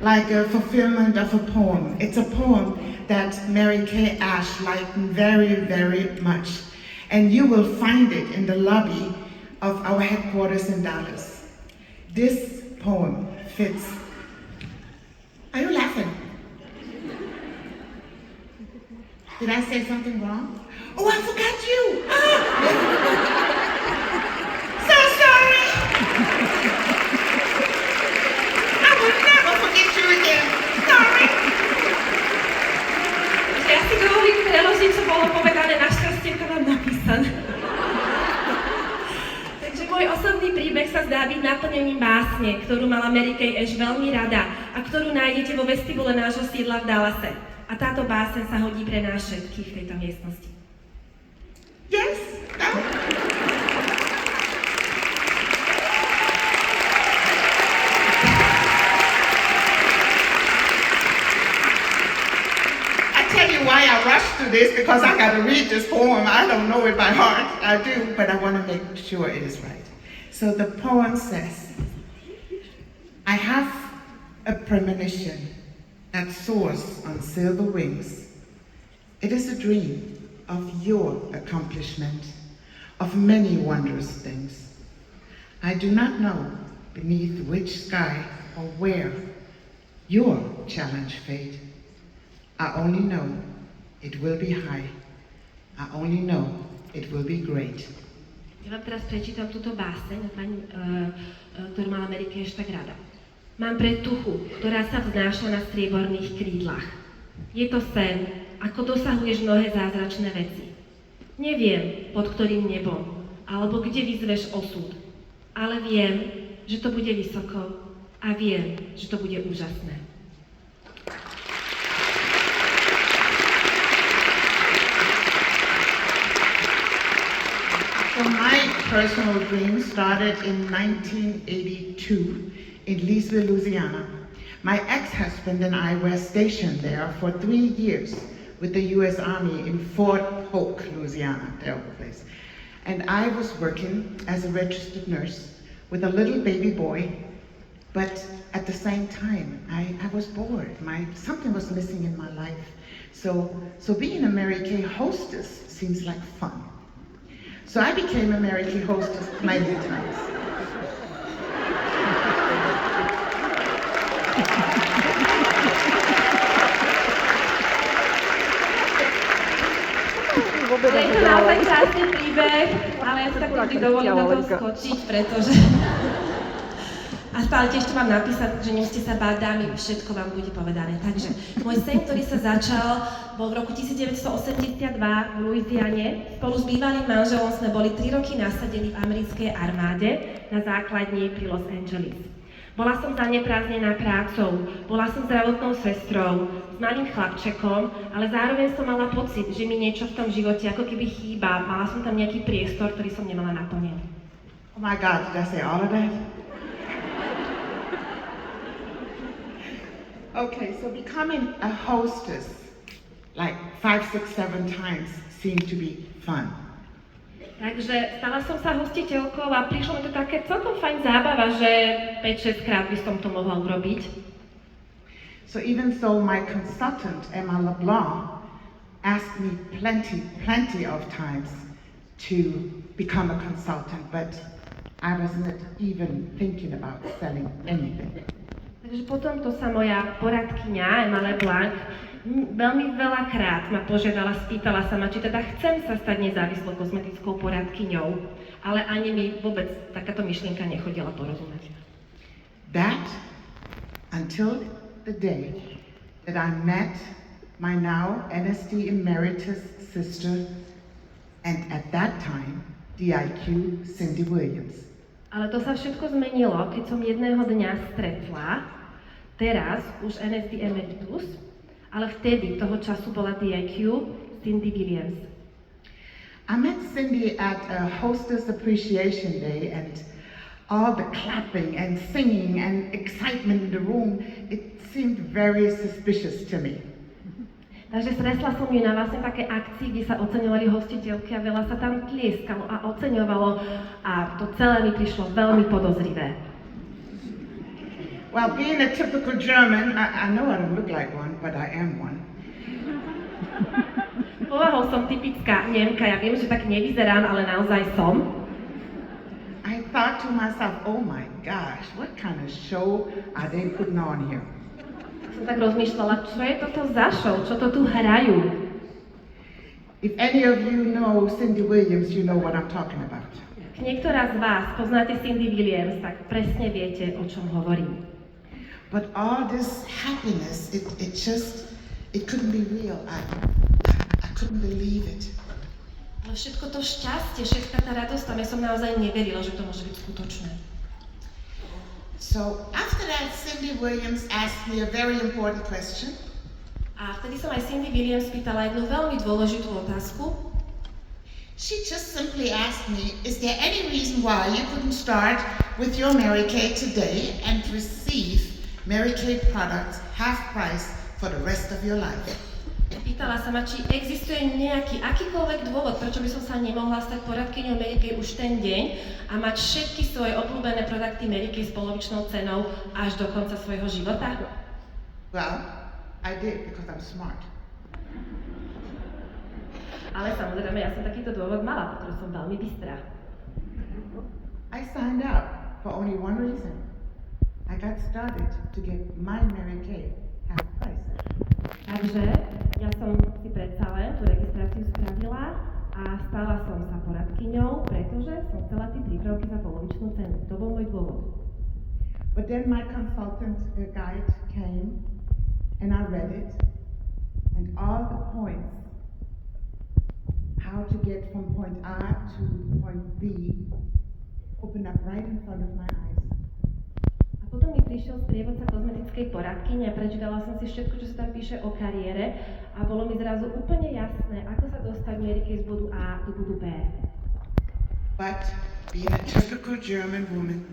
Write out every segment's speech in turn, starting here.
like a fulfillment of a poem. It's a poem that Mary Kay Ash liked very, very much. And you will find it in the lobby of our headquarters in Dallas. This poem fits. Are you laughing? Did I say something wrong? Oh, I forgot you! So sorry! I will never forget you again. Sorry! Ja si dovolím preložiť, čo bolo povedané, našťastie to mám napísané. Takže môj osobný príbeh sa zdá byť naplnením básne, ktorú mala Mary Kay Ash veľmi rada a ktorú nájdete vo vestibule nášho sídla v Dallase. A táto báseň sa hodí pre nás všetkých v tejto miestnosti. Yes? No? Why I rushed to this, because I got to read this poem. I don't know it by heart. I do, but I want to make sure it is right. So the poem says, I have a premonition that soars on silver wings. It is a dream of your accomplishment, of many wondrous things. I do not know beneath which sky or where your challenge fate. I only know it will be high. I only know it will be great. Ja vám teraz prečítam túto báseň, ktorú mala Mary Kay tak rada. Mám pretuchu, ktorá sa vznáša na strieborných krídlach. Je to sen, ako dosahuješ mnohé zázračné veci. Neviem, pod ktorým nebom, alebo kde vyzveš osud, ale viem, že to bude vysoko a viem, že to bude úžasné. So my personal dream started in 1982 in Leesville, Louisiana. My ex-husband and I were stationed there for 3 years with the U.S. Army in Fort Polk, Louisiana, terrible place. And I was working as a registered nurse with a little baby boy, but at the same time, I was bored. Something was missing in my life. So being a Mary Kay hostess seems like fun. So I became a Mary Kay hostess many times. Ale je to naozaj krásny príbeh, ale ja si tak vždy dovolím do toho skočiť, pretože... A stále tiež to mám napísať, že nemusíte sa báť, dámy, všetko vám bude povedané. Takže môj sen, ktorý sa začal, bol v roku 1982 v Louisiane. Spolu s bývalým manželom sme boli 3 roky nasadení v americkej armáde na základni pri Los Angeles. Bola som zaneprázdnená prácou, bola som zdravotnou sestrou, s malým chlapčekom, ale zároveň som mala pocit, že mi niečo v tom živote ako keby chýba. Mala som tam nejaký priestor, ktorý som nemala naplnený. Oh my God, did I say all of that? Okay, so becoming a hostess like 5, 6, 7 times seemed to be fun. Takže stala som sa hostiteľkou a prišlo mi to také celkom fajn zábava, že 5-6 krát by som to mohla urobiť. So even though my consultant, Emma LeBlanc, asked me plenty of times to become a consultant, but I wasn't even thinking about selling anything. Takže potom to sa moja poradkyňa Emma LeBlanc veľmi veľakrát ma požiadala, spýtala sa ma, či teda chcem sa stať nezávislou kozmetickou poradkyňou, ale ani mi vôbec takáto myšlienka nechodila porozumieť. That until the day that I met my now SNSD Emeritus sister and at that time DIQ Cindy Williams. Ale to sa všetko zmenilo, keď som jedného dňa stretla, teraz už SNSD Emeritus, ale vtedy toho času bola DIQ Cindy Williams. I met Cindy at a Hostess Appreciation Day and all the clapping and singing and excitement in the room, it seemed very suspicious to me. Takže stretla som ju na vlastne také akcii, kde sa oceňovali hostiteľky a veľa sa tam tlieskalo a oceňovalo a to celé mi prišlo veľmi podozrivé. Well, being a typical German, I know I don't look like one, but I am one. Povahou som typická Nemka, ja viem, že tak nevyzerám, ale naozaj som. I thought to myself, oh my gosh, what kind of show are they putting on here? Som tak rozmýšľala, čo je toto za show, čo to tu hrajú. If any of you know Cindy Williams, you know what I'm talking about. Ak niektorá z vás poznáte Cindy Williams, tak presne viete, o čom hovorím. But all this happiness, it couldn't be real. I couldn't believe it. Ale všetko to šťastie, všetka tá radosť, tam ja som naozaj neverila, že to môže byť skutočné. So after that, Cindy Williams asked me a very important question. A vtedy som aj Cindy Williams pýtala jednu veľmi dôležitú otázku. She just simply asked me, is there any reason why you couldn't start with your Mary Kay today and receive Mary Kay products half price for the rest of your life? Pýtala sa ma, či existuje nejaký akýkoľvek dôvod, prečo by som sa nemohla stať poradkyňou Mary Kay už ten deň a mať všetky svoje obľúbené produkty Mary Kay s polovičnou cenou až do konca svojho života? Well, I did because I'm smart. Ale samozrejme, ja som takýto dôvod mala, pretože som veľmi bystrá. I signed up for only one reason. I got started to get my Mary Kay half price. Takže ja som si predsa len tú registráciu spravila a stala som sa poradkyňou, pretože som chcela tie prípravky za polovičnú cenu. To bol môj dôvod. But then my consultant guide came and I read it and all the points, how to get from point A to point B, opened up right in front of my eyes. Potom mi prišiel sprievodca kozmetickej poradkyne a prečítala som si všetko, čo sa tam píše o kariére a bolo mi zrazu úplne jasné, ako sa dostať Mary Kay z bodu A do bodu B. But being a typical German woman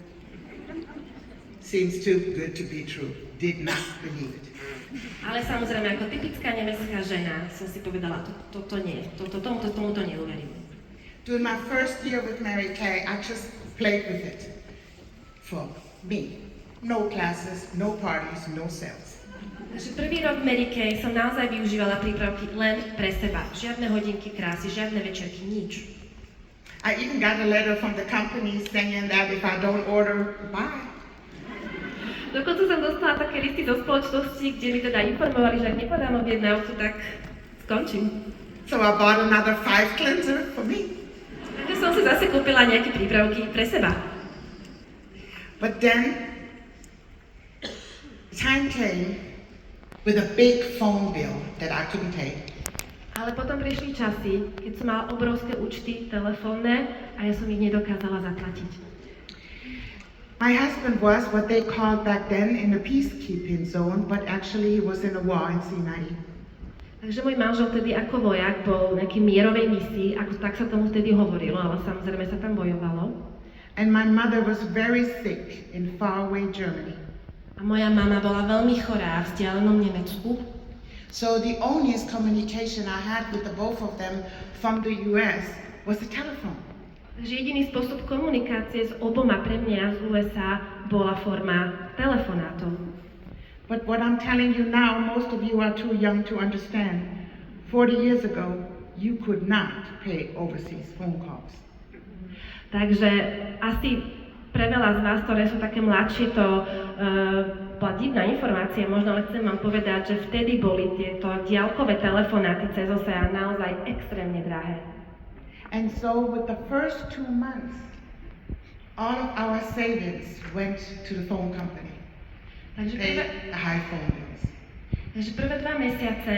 seems too good to be true. Did not believe it. Ale samozrejme, ako typická nemecká žena som si povedala, tomuto neuverím. During my first year with Mary Kay, I just played with it for me. No classes, no parties, no sales. Takže prvý rok Mary Kay som naozaj využívala prípravky len pre seba. Žiadne hodinky krásy, žiadne večerky, nič. I even got a letter from the company saying that if I don't order, bye. Dokonca som dostala také listy do spoločnosti, kde mi teda informovali, že ak nepodám objednávku, tak skončím. So I bought another 5 cleanser for me. Takže som si zase kúpila nejaké prípravky pre seba. But then time came with a big phone bill that I couldn't pay. Ale potom prišli časy, keď som mala obrovské účty telefónne a ja som ich nedokázala zaplatiť. My husband was what they called back then in a peacekeeping zone, but actually he was in a war in Sinai. Takže môj manžel vtedy ako vojak bol v nejakej mierovej misii, ako tak sa tomu vtedy hovorilo, ale samozrejme sa tam bojovalo. And my mother was very sick in faraway Germany. A moja mama bola veľmi chorá v vzdialenom Nemecku. So the only communication I had with the both of them from the US was the telephone. Takže jediný spôsob komunikácie s oboma pre mňa z USA bola forma telefonátov. But what I'm telling you now, most of you are too young to understand. 40 years ago, you could not pay overseas phone calls. Takže asi pre veľa z vás, ktoré sú také mladšie, to bola divná informácia, možno, ale chcem vám povedať, že vtedy boli tieto diaľkové telefonáty cez oceán naozaj extrémne drahé. And so with the first 2 months, all of our savings went to the phone company. Takže the high phone bills. Takže prvé 2 mesiace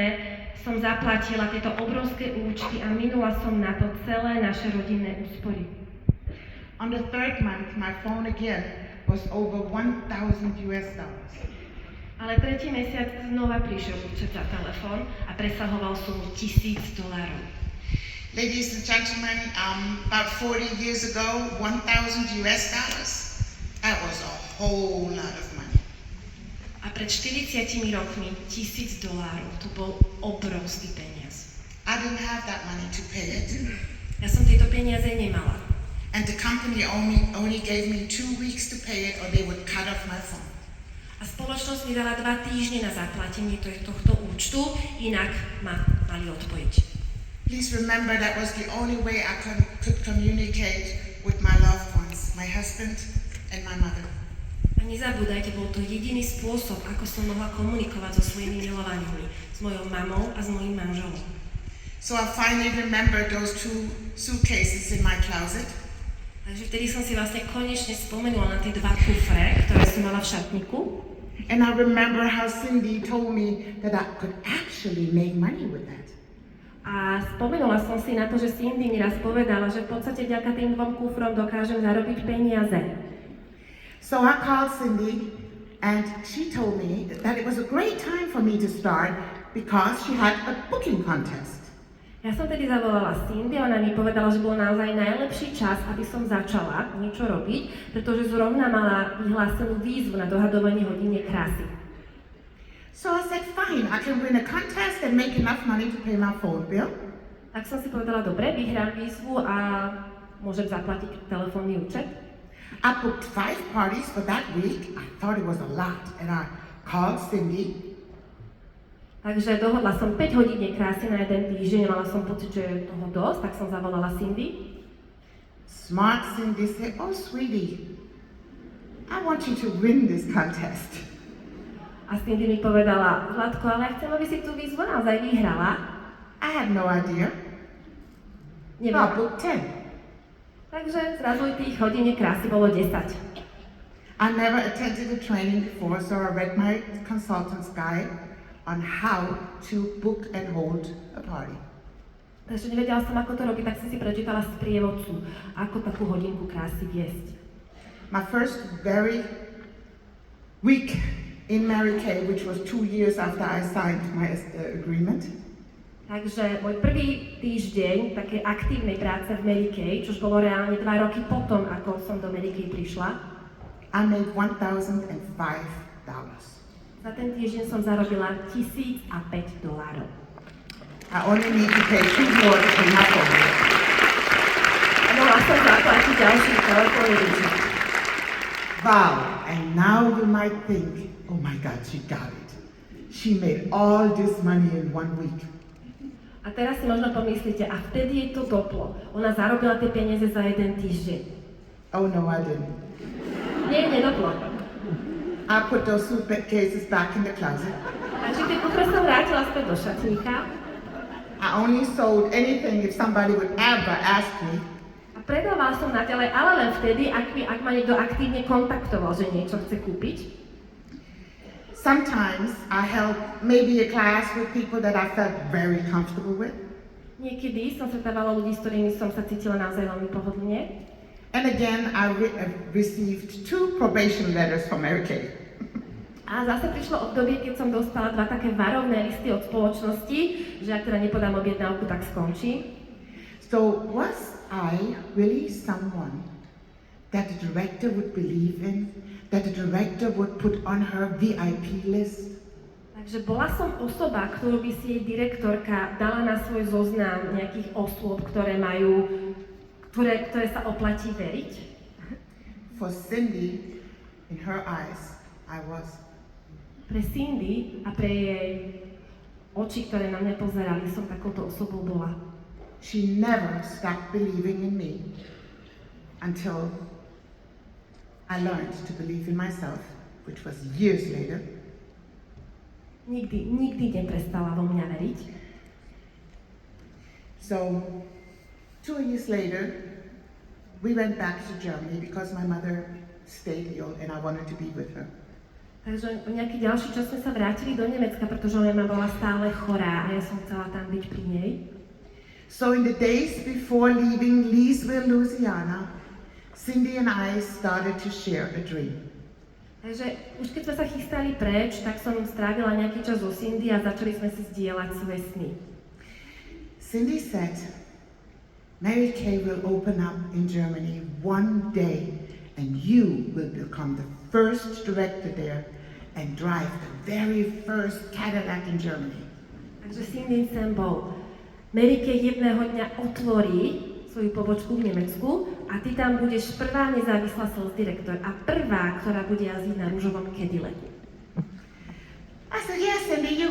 som zaplatila tieto obrovské účty a minula som na to celé naše rodinné úspory. On the 3rd month, my phone again was over $1,000. Ale tretí mesiac znova prišiel účet za telefón a presahoval som $1,000. Ladies and gentlemen, about 40 years ago, $1,000, that was a whole lot of money. A pred 40 rokmi $1,000, to bol obrovský peniaz. I didn't have that money to pay it. Ja som tieto peniaze nemala. And the company only gave me 2 weeks to pay it or they would cut off my phone. A A spoločnosť mi dala 2 týždne na zaplatenie tohto účtu, inak ma mali odpojiť. Please remember that was the only way I could communicate with my loved ones, my husband and my mother. A nezabúdajte, bol to jediný spôsob, ako som mohla komunikovať so svojimi milovanými, s mojou mamou a s mojím manželom. So I finally remembered those 2 suitcases in my closet. Takže vtedy som si vlastne konečne spomenula na tie 2 kufre, ktoré som mala v šatníku. And I remember how Cindy told me that I could actually make money with that. A spomenula som si na to, že Cindy mi raz povedala, že v podstate vďaka tým 2 kufrom dokážem zarobiť peniaze. So I called Cindy and she told me that it was a great time for me to start because she had a booking contest. Ja som tedy zavolala Cindy a ona mi povedala, že bol naozaj najlepší čas, aby som začala niečo robiť, pretože zrovna mala vyhlásenú výzvu na dohadovanie hodine krásy. So I said, fine, I can win a contest and make enough money to pay my phone bill. Tak som si povedala, dobre, vyhrám výzvu a môžem zaplatiť telefónny účet. I booked 5 parties for that week. I thought it was a lot and I called Cindy. Takže dohodla som 5 hodín krásy na jeden týždeň, mala som pocit, že je toho dosť, tak som zavolala Cindy. Smart Cindy said, oh sweetie, I want you to win this contest. A Cindy mi povedala, Zlatko, ale ja chcem, aby si tú výzvu naozaj vyhrala. I had no idea. I booked 10. Takže zrazu tých hodín krásy bolo 10. I never attended a training before, so I read my consultant's guide on how to book and hold a party. Takže nevedela som, ako to robiť, tak som si prečítala sprievodcu, ako takú hodinku krásy viesť. My first very week in Mary Kay, which was 2 years after I signed my agreement. Takže môj prvý týždeň takej aktívnej práce v Mary Kay, čo bolo reálne 2 roky potom, ako som do Mary Kay prišla, I made $1,005. Za ten týždeň som zarobila $1,005. I only need to pay 2 more to pay my phone. A mohla som zaplatiť ďalší telefónny účet. Wow, and now you might think, oh my God, she got it. She made all this money in 1 week. A teraz si možno pomyslíte, a vtedy jej to doplo. Ona zarobila tie peniaze za 1 týždeň. Oh no, I didn't. Nie, nedoplo. I put those suitcases back in the closet. Takže tie kufre som vrátila späť do šatníka. I only sold anything if somebody would ever ask me. A predávala som naďalej, ale len vtedy, ak ma niekto aktívne kontaktoval, že niečo chce kúpiť. Sometimes I held maybe a class with people that I felt very comfortable with. Niekedy som stretávala ľudí, s ktorými som sa cítila naozaj veľmi pohodlne. And again, I received 2 probation letters from Mary Kay. A zase prišlo obdobie, keď som dostala 2 také varovné listy od spoločnosti, že ak teda nepodám objednávku, tak skončí. So was I really someone that the director would believe in, that the director would put on her VIP list? Takže bola som osoba, ktorú by si jej direktorka dala na svoj zoznam nejakých osôb, ktoré sa oplatí veriť. For Cindy, in her eyes, I was. Pre Cindy a pre jej oči, ktoré na mňa pozerali, som takouto osobou bola. She never stopped believing in me until I learned to believe in myself, which was years later. Nikdy neprestala vo mňa veriť. So 2 years later, we went back to Germany because my mother stayed ill and I wanted to be with her. Takže o nejaký ďalší čas sme sa vrátili do Nemecka, pretože moja mama bola stále chorá a ja som chcela tam byť pri nej. So in the days before leaving Leesville, Louisiana, Cindy and I started to share a dream. Takže už keď sme sa chystali preč, tak som strávila nejaký čas so Cindy a začali sme si zdieľať svoje sny. Cindy said, Mary Kay will open up in Germany one day and you will become the first director there and drive the very first Cadillac in Germany. Takže Cindy sen bol. Mary Kay jedného dňa otvorí svoju pobočku v Nemecku a ty tam budeš prvá nezávislá sales direktor a prvá, ktorá bude jazdiť na ružovom Cadillacu.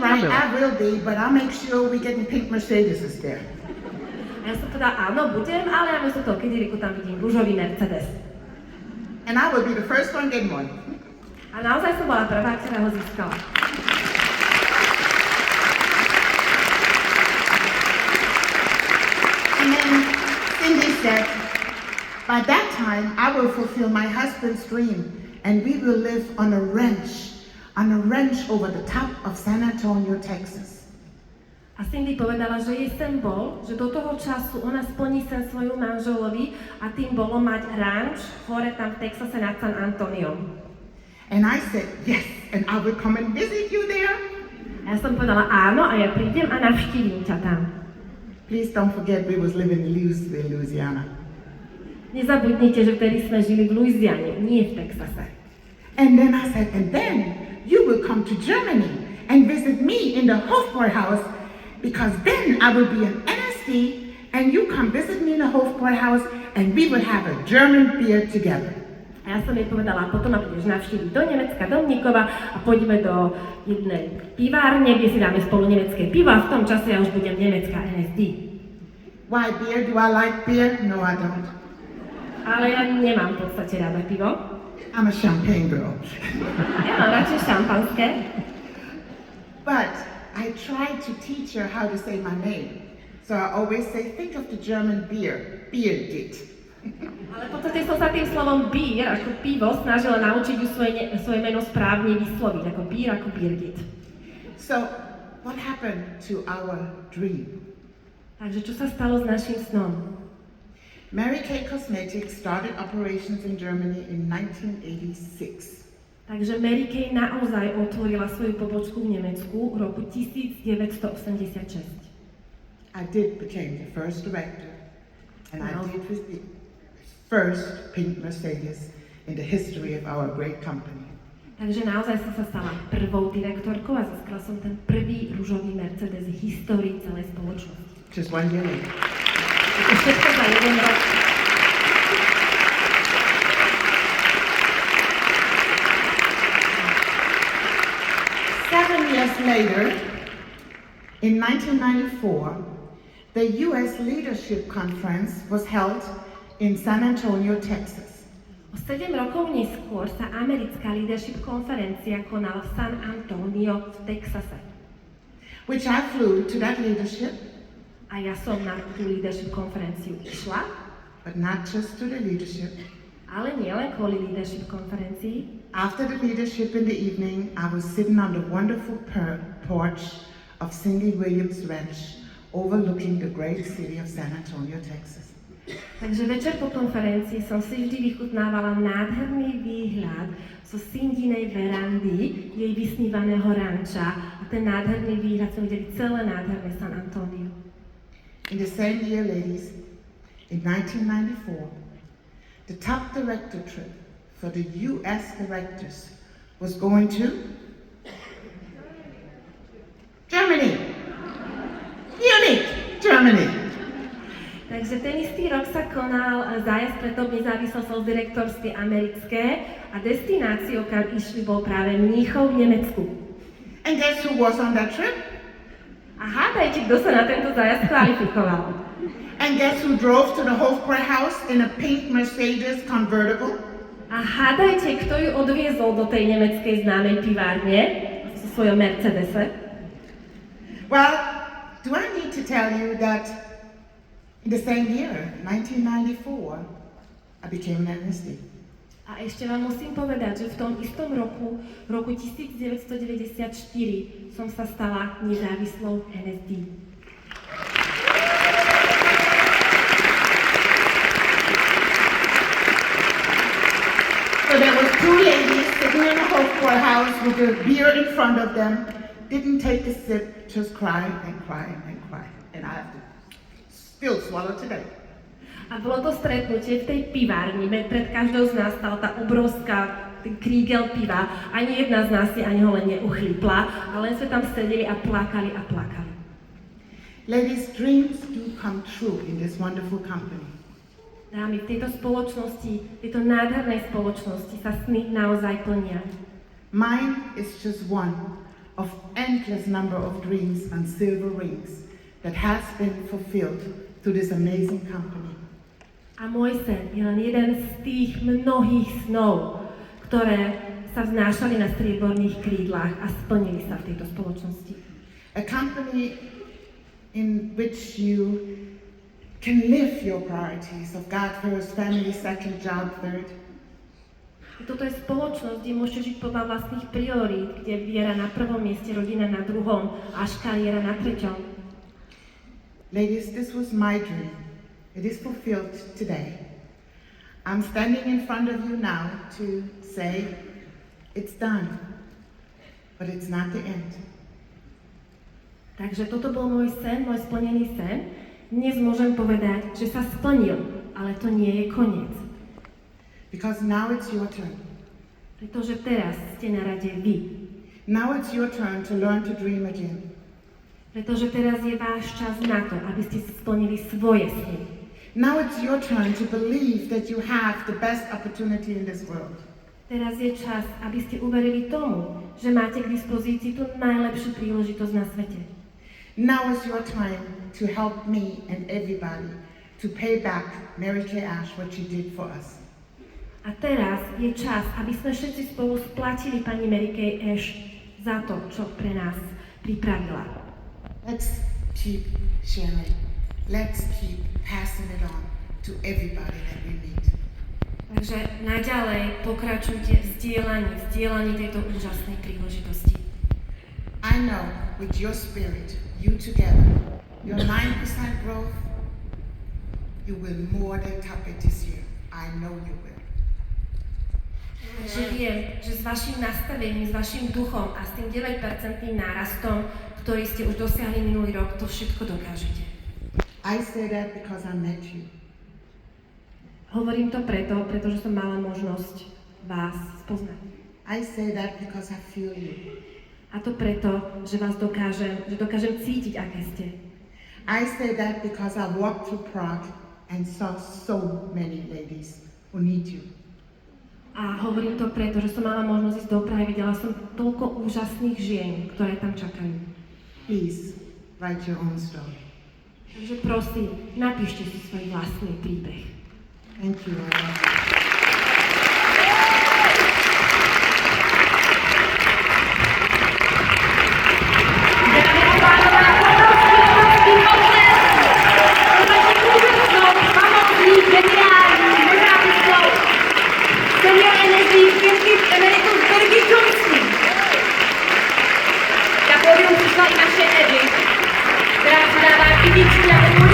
right, I will be, but I'll make sure we get pink Mercedeses there. A ja som povedala, áno, budem, ale ja miesto toho kidiriku tam vidím ružový Mercedes. And I will be the first one getting one. A naozaj som bola prvá, ktorá ho získala. And then Cindy said, by that time, I will fulfill my husband's dream, and we will live on a ranch over the top of San Antonio, Texas. A Cindy povedala, že jej sen bol, že do toho času ona splní sen svojmu manželovi a tým bolo mať ranč hore tam v Texase nad San Antoniom. And I said, yes, and I will come and visit you there. A ja som povedala, áno, a ja prídem a navštívim ťa tam. Please don't forget we was living in Louisville, Louisiana. Nezabudnite, že vtedy sme žili v Louisiane, nie v Texase. And then I said, and then you will come to Germany and visit me in the Hofbräuhaus, because then I will be an NSD and you come visit me in the Hofbräuhaus and we will have a German beer together. A ja som jej povedala, potom ma prídeš navštíviť do Nemecka, do Mníkova a pôjdeme do jednej pivárne, kde si dáme spolu nemecké pivo a v tom čase ja už budem nemecká NSD. Why beer? Do I like beer? No, I don't. Ale ja nemám v podstate rada pivo. I'm a champagne girl. Ja mám radšej šampanské. But I tried to teach her how to say my name. So I always say, think of the German beer, Birgit. Ale v podstate som sa tým slovom beer, ako pivo, snažila naučiť ju svoje meno správne vysloviť, ako beer, ako Birgit. So, what happened to our dream? Takže čo sa stalo s našim snom? Mary Kay Cosmetics started operations in Germany in 1986. Takže Mary Kay naozaj otvorila svoju pobočku v Nemecku v roku 1986. I did become the first director, and I did with the first pink Mercedes in the history of our great company. Takže naozaj som sa stala prvou direktorkou a získala som ten prvý ružový Mercedes v histórii celej spoločnosti. Just 1 year later. To všetko za jeden rok. Years later, in 1994, the U.S. Leadership Conference was held in San Antonio, Texas. O 7 rokov neskôr sa americká leadership konferencia konala v San Antonio v Texase. Which I flew to that leadership. A ja som na tú leadership konferenciu išla. But not just to the leadership. Ale nielen kvôli leadership konferencii. After the leadership in the evening, I was sitting on the wonderful porch of Cindy Williams' ranch, overlooking the great city of San Antonio, Texas. Takže večer po konferencii som si vždy vychutnávala nádherný výhľad zo Cindynej verandy, jej vysnívaného ranča, a ten nádherný výhľad sme videli celé nádherné San Antonio. In the same year, ladies, in 1994, the top director trip for the U.S. directors was going to Germany. Munich, Germany. Takže ten istý rok sa konal zájazd pre top nezávislosť direktorstve americké a destináciou, kam išli, bol práve Mníchov v Nemecku. And guess who was on that trip? A hádajte, kto sa na tento zájazd kvalifikoval. And guess who drove to the Hofbräuhaus in a pink Mercedes convertible? A hádajte, kto ju odviezol do tej nemeckej známej pivárne so svojom Mercedese? Well, do I need to tell you that in the same year, 1994, I became an MSD. A ešte vám musím povedať, že v tom istom roku, v roku 1994, som sa stala nezávislou NSD. So there were two ladies sitting in the Hofbräuhaus with a beer in front of them, didn't take a sip, just crying and crying and crying. And I have to still swallow today. A bolo to stretnutie v tej pivárni, pred každou z nás stala tá obrovská ten krígel piva. Ani jedna z nás si ani ho len neuchlípla, ale len sme tam sedeli a plakali a plakali. Ladies, dreams do come true in this wonderful company. Dámy, v tejto spoločnosti, tejto nádhernej spoločnosti sa sny naozaj plnia. Mine is just one of endless number of dreams and silver rings that has been fulfilled through this amazing company. A môj sen je len jeden z tých mnohých snov, ktoré sa vznášali na strieborných krídlach a splnili sa v tejto spoločnosti. A company in which you can live your priorities of God first, family second, job third. Toto je spoločnosť, kde môžete žiť podľa vlastných priorít, kde viera na prvom mieste, rodina na druhom, až kariéra na treťom. Ladies, this was my dream. It is fulfilled today. I'm standing in front of you now to say it's done, but it's not the end. Takže toto bol môj sen, môj splnený sen. Dnes môžem povedať, že sa splnil, ale to nie je koniec. Because now it's your turn. Pretože teraz ste na rade vy. Now it's your turn to learn to dream again. Pretože teraz je váš čas na to, aby ste si splnili svoje sny. Now it's your turn to believe that you have the best opportunity in this world. Teraz je čas, aby ste uverili tomu, že máte k dispozícii tú najlepšiu príležitosť na svete. Now is your time to help me and everybody to pay back Mary Kay Ash what she did for us. A teraz je čas, aby sme všetci spolu splatili pani Mary Kay Ash za to, čo pre nás pripravila. Let's keep sharing. Let's keep passing it on to everybody that we meet. Takže naďalej pokračujte v zdieľaní tejto úžasnej príležitosti. I know with your spirit, you together, your 9% growth, you will more than top it this year. I know you will. Takže viem, že s vašim nastavením, s vašim duchom a s tým 9% nárastom, ktorý ste už dosiahli minulý rok, to všetko dokážete. I say that because I met you. Hovorím to pretože som mala možnosť vás spoznať. I say that because I feel you. A to preto, že vás dokážem cítiť, aké ste. I say that because I walked through Prague and saw so many ladies who need you. A hovorím to preto, že som mala možnosť ísť do Prahy, videla som toľko úžasných žien, ktoré tam čakajú. Please, write your own story. Takže prosím, napíšte si svoj vlastný príbeh. Thank you. Senior NSD Emeritus Birgit Johnson. Na pódium přišla i naše Eddie, která předává kytičky a